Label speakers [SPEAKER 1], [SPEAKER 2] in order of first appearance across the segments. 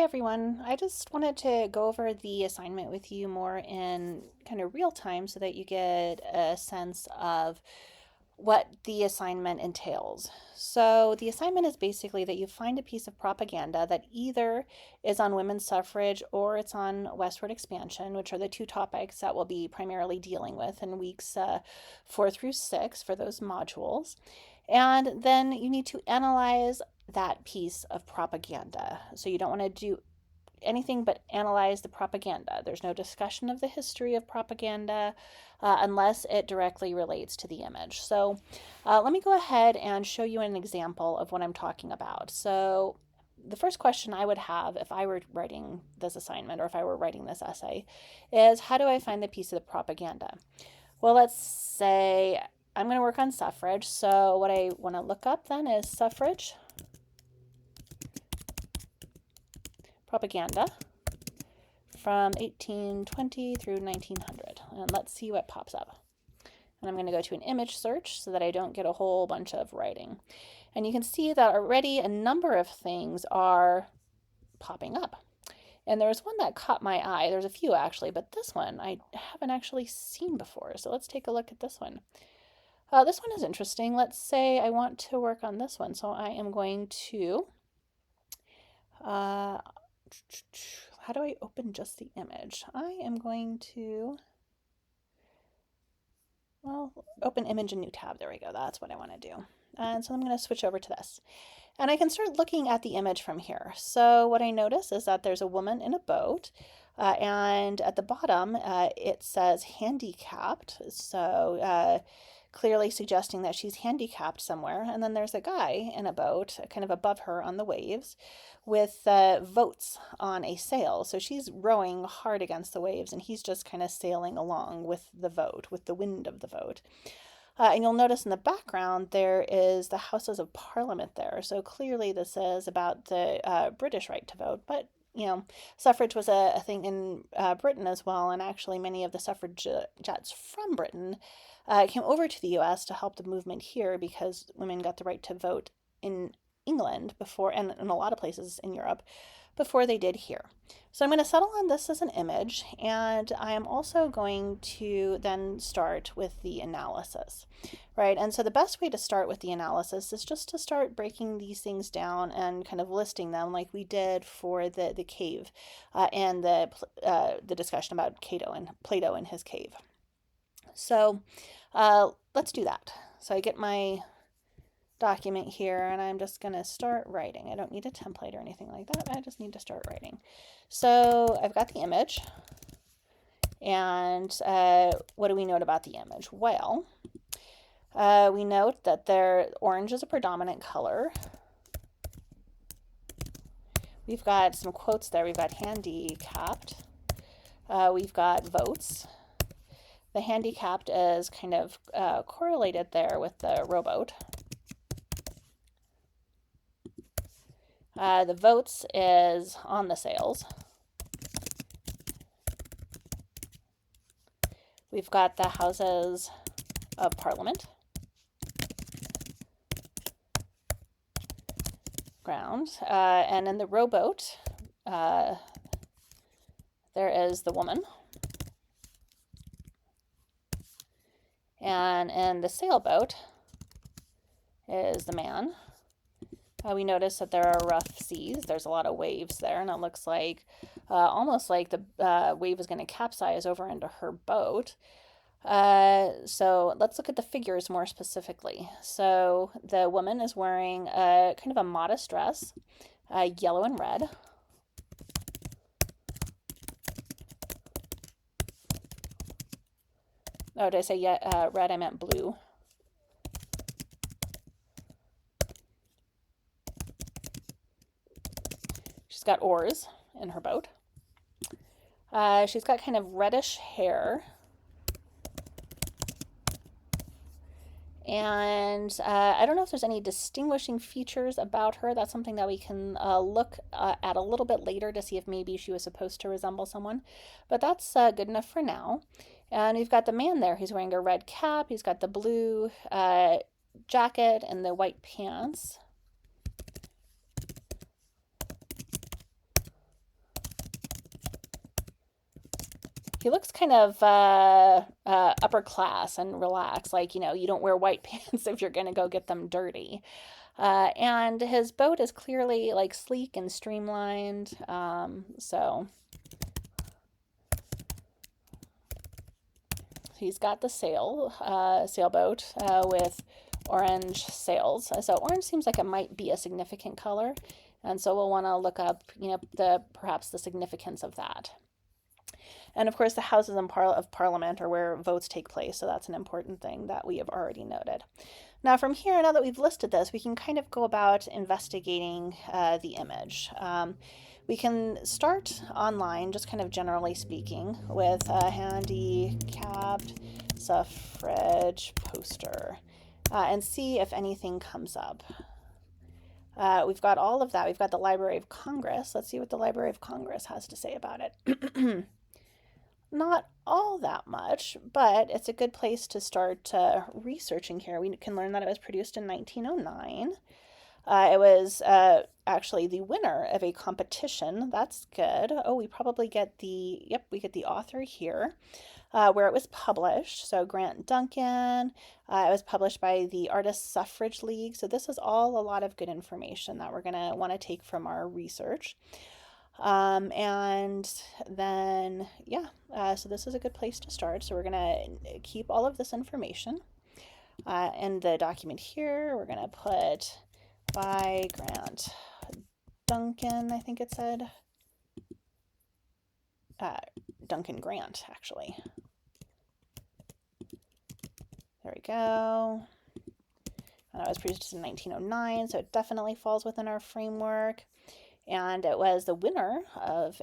[SPEAKER 1] everyone. I just wanted to go over the assignment with you more in kind of real time so that you get a sense of what the assignment entails. So, the assignment is basically that you find a piece of propaganda that either is on women's suffrage or it's on westward expansion, which are the two topics that we'll be primarily dealing with in weeks 4 through 6 for those modules. And then you need to analyze that piece of propaganda. So you don't want to do anything but analyze the propaganda. There's no discussion of the history of propaganda unless it directly relates to the image. So let me go ahead and show you an example of what I'm talking about. So the first question I would have if I were writing this assignment or if I were writing this essay is, how do I find the piece of the propaganda? Well, let's say I'm going to work on suffrage. So what I want to look up then is suffrage propaganda from 1820 through 1900. And let's see what pops up. And I'm going to go to an image search so that I don't get a whole bunch of writing. And you can see that already a number of things are popping up. And there's one that caught my eye. There's a few actually, but this one I haven't actually seen before. So let's take a look at this one. This one is interesting. Let's say I want to work on this one. So I am going to, how do I open just the image? I am going to, well, open image in new tab. There we go. That's what I want to do. And so I'm going to switch over to this. And I can start looking at the image from here. So what I notice is that there's a woman in a boat. And at the bottom, it says handicapped. So clearly suggesting that she's handicapped somewhere. And then there's a guy in a boat kind of above her on the waves with votes on a sail. So she's rowing hard against the waves and he's just kind of sailing along with the vote, with the wind of the vote. And you'll notice in the background there is the Houses of Parliament there. So clearly this is about the British right to vote. But, you know, suffrage was a thing in Britain as well. And actually many of the suffragettes from Britain came over to the US to help the movement here because women got the right to vote in England before, and in a lot of places in Europe, before they did here. So I'm going to settle on this as an image, and I am also going to then start with the analysis, right? And so the best way to start with the analysis is just to start breaking these things down and kind of listing them like we did for the cave and the discussion about Plato and his cave. So let's do that. So I get my document here and I'm just going to start writing. I don't need a template or anything like that. I just need to start writing. So I've got the image. And what do we note about the image? Well, we note that orange is a predominant color. We've got some quotes there. We've got handicapped. We've got votes. The handicapped is kind of correlated there with the rowboat. The votes is on the sails. We've got the Houses of Parliament. Grounds. And in the rowboat, there is the woman. And in the sailboat is the man. We notice that there are rough seas. There's a lot of waves there, and it looks like almost like the wave is going to capsize over into her boat. So let's look at the figures more specifically. So the woman is wearing a kind of a modest dress, yellow and red. Oh, did I say red? I meant blue. She's got oars in her boat. She's got kind of reddish hair. And I don't know if there's any distinguishing features about her. That's something that we can look at a little bit later to see if maybe she was supposed to resemble someone. But that's good enough for now. And we've got the man there. He's wearing a red cap. He's got the blue jacket and the white pants. he looks kind of upper class and relaxed, like, you don't wear white pants if you're going to go get them dirty. And his boat is clearly like sleek and streamlined. So he's got the sailboat with orange sails. So orange seems like it might be a significant color. And so we'll want to look up, perhaps the significance of that. And of course, the Houses of Parliament are where votes take place, so that's an important thing that we have already noted. Now from here, now that we've listed this, we can kind of go about investigating the image. We can start online, just kind of generally speaking, with a handicapped suffrage poster and see if anything comes up. We've got all of that. We've got the Library of Congress. Let's see what the Library of Congress has to say about it. Not all that much, but it's a good place to start researching here. We can learn that it was produced in 1909. It was actually the winner of a competition. That's good. Oh, we probably get we get the author here, where it was published. So Grant Duncan, it was published by the Artist Suffrage League. So this is all a lot of good information that we're going to want to take from our research. And then, so this is a good place to start. So we're going to keep all of this information. In the document here, we're going to put by Grant Duncan, I think it said. Duncan Grant, actually. There we go. And it was produced in 1909, so it definitely falls within our framework. And it was the winner of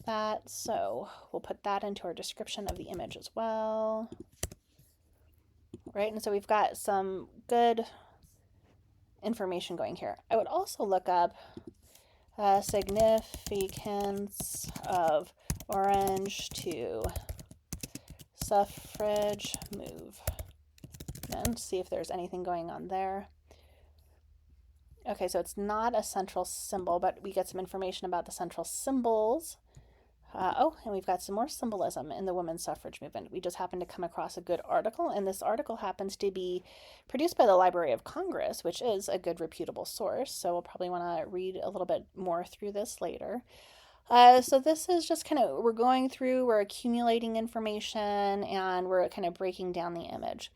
[SPEAKER 1] that, so we'll put that into our description of the image as well. Right, and so we've got some good information going here. I would also look up significance of orange to suffrage movement, see if there's anything going on there. Okay, so it's not a central symbol, but we get some information about the central symbols. And we've got some more symbolism in the women's suffrage movement. We just happened to come across a good article, and this article happens to be produced by the Library of Congress, which is a good, reputable source. So we'll probably want to read a little bit more through this later. So this is just kind of, we're accumulating information, and we're kind of breaking down the image.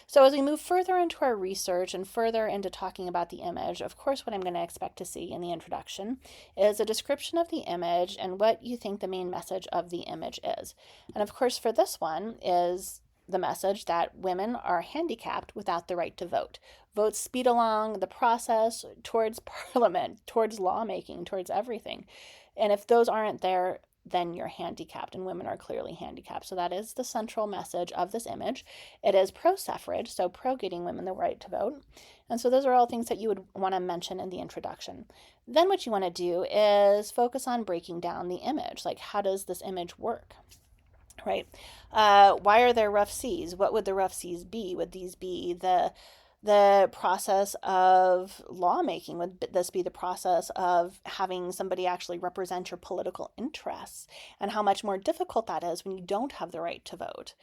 [SPEAKER 1] So as we move further into our research and further into talking about the image, of course, what I'm going to expect to see in the introduction is a description of the image and what you think the main message of the image is. And of course, for this one is the message that women are handicapped without the right to vote. Votes speed along the process towards parliament, towards lawmaking, towards everything. And if those aren't there, then you're handicapped, and women are clearly handicapped. So that is the central message of this image. It is pro-suffrage, so pro getting women the right to vote. And so those are all things that you would want to mention in the introduction. Then what you want to do is focus on breaking down the image. Like, how does this image work? Right? Why are there rough seas? What would the rough seas be? Would these be the process of lawmaking? Would this be the process of having somebody actually represent your political interests, and how much more difficult that is when you don't have the right to vote?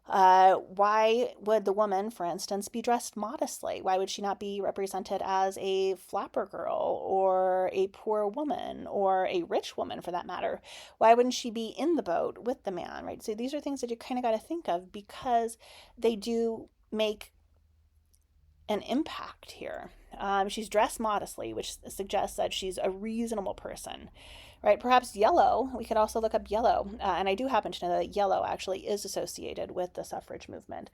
[SPEAKER 1] Why would the woman, for instance, be dressed modestly? Why would she not be represented as a flapper girl or a poor woman or a rich woman, for that matter? Why wouldn't she be in the boat with the man, right? So these are things that you kind of got to think of, because they do make an impact here. She's dressed modestly, which suggests that she's a reasonable person, right? Perhaps yellow. We could also look up yellow, and I do happen to know that yellow actually is associated with the suffrage movement.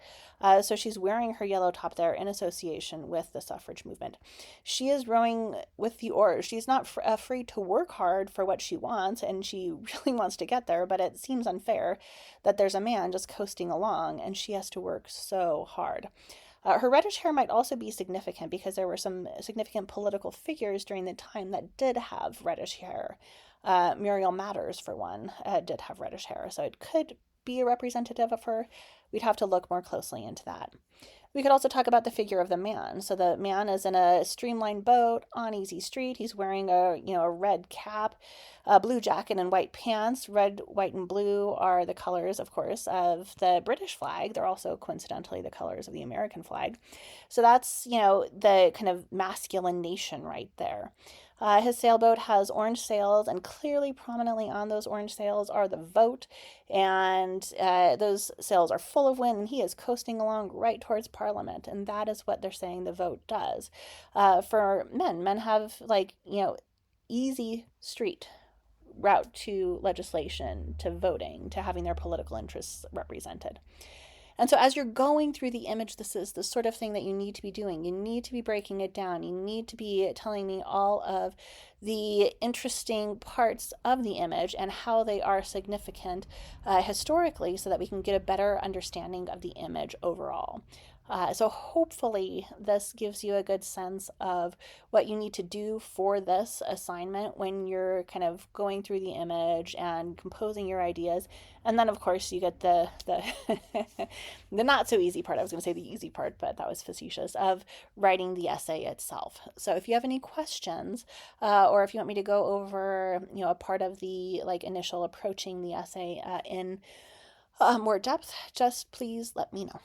[SPEAKER 1] So she's wearing her yellow top there in association with the suffrage movement. She is rowing with the oars. She's not afraid to work hard for what she wants, and she really wants to get there, but it seems unfair that there's a man just coasting along, and she has to work so hard. Her reddish hair might also be significant, because there were some significant political figures during the time that did have reddish hair. Muriel Matters, for one, did have reddish hair, so it could be a representative of her. We'd have to look more closely into that. We could also talk about the figure of the man. So the man is in a streamlined boat on easy street. He's wearing a red cap, a blue jacket, and white pants. Red, white, and blue are the colors, of course, of the British flag. They're also coincidentally the colors of the American flag. So that's, the kind of masculine nation right there. His sailboat has orange sails, and clearly, prominently on those orange sails are the vote. And those sails are full of wind, and he is coasting along right towards Parliament. And that is what they're saying the vote does. For men have, easy street route to legislation, to voting, to having their political interests represented. And so, as you're going through the image, this is the sort of thing that you need to be doing. You need to be breaking it down. You need to be telling me all of the interesting parts of the image and how they are significant historically so that we can get a better understanding of the image overall. So hopefully this gives you a good sense of what you need to do for this assignment when you're kind of going through the image and composing your ideas. And then of course you get the the not so easy part. I was going to say the easy part, but that was facetious, of writing the essay itself. So if you have any questions, or if you want me to go over a part of the initial approaching the essay in more depth, just please let me know.